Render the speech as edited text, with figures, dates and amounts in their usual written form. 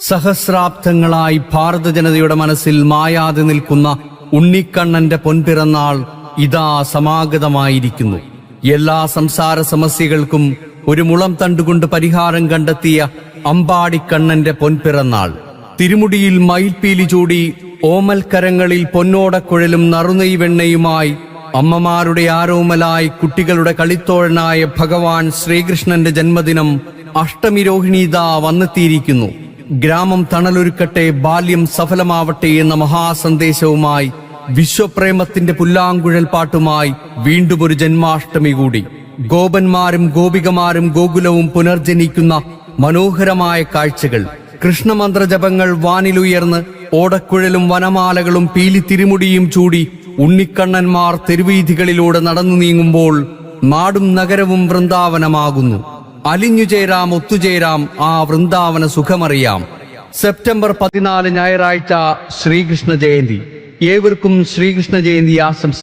സഹസ്രാബ്ദങ്ങളായി ഭാരത ജനതയുടെ മനസ്സിൽ മായാതെ നിൽക്കുന്ന ഉണ്ണിക്കണ്ണന്റെ പൊൻപിറന്നാൾ ഇതാ സമാഗതമായിരിക്കുന്നു. എല്ലാ സംസാര സമസ്യകൾക്കും ഒരു മുളം തണ്ടുകൊണ്ട് പരിഹാരം കണ്ടെത്തിയ അമ്പാടിക്കണ്ണന്റെ പൊൻപിറന്നാൾ. തിരുമുടിയിൽ മയിൽപ്പീലി ചൂടി ഓമൽക്കരങ്ങളിൽ പൊന്നോടക്കുഴലും നറുനെയ്വെണ്ണയുമായി അമ്മമാരുടെ ആരോമലായി കുട്ടികളുടെ കളിത്തോഴനായ ഭഗവാൻ ശ്രീകൃഷ്ണന്റെ ജന്മദിനം അഷ്ടമിരോഹിണീതാ വന്നെത്തിയിരിക്കുന്നു. ഗ്രാമം തണലൊരുക്കട്ടെ, ബാല്യം സഫലമാവട്ടെ എന്ന മഹാസന്ദേശവുമായി വിശ്വപ്രേമത്തിന്റെ പുല്ലാങ്കുഴൽ പാട്ടുമായി വീണ്ടും ഒരു ജന്മാഷ്ടമി കൂടി. ഗോപന്മാരും ഗോപികമാരും ഗോകുലവും പുനർജനിക്കുന്ന മനോഹരമായ കാഴ്ചകൾ. കൃഷ്ണമന്ത്രജപങ്ങൾ വാനിലുയർന്ന് ഓടക്കുഴലും വനമാലകളും പീലി തിരുമുടിയും ചൂടി ഉണ്ണിക്കണ്ണന്മാർ തെരുവീഥികളിലൂടെ നടന്നു നീങ്ങുമ്പോൾ നാടും നഗരവും വൃന്ദാവനമാകുന്നു. അലിഞ്ഞുചേരാം, ഒത്തുചേരാം, ആ വൃന്ദാവന സുഖമറിയാം. സെപ്റ്റംബർ 14 ഞായറാഴ്ച ശ്രീകൃഷ്ണ ജയന്തി. ഏവർക്കും ശ്രീകൃഷ്ണ ജയന്തി ആശംസ.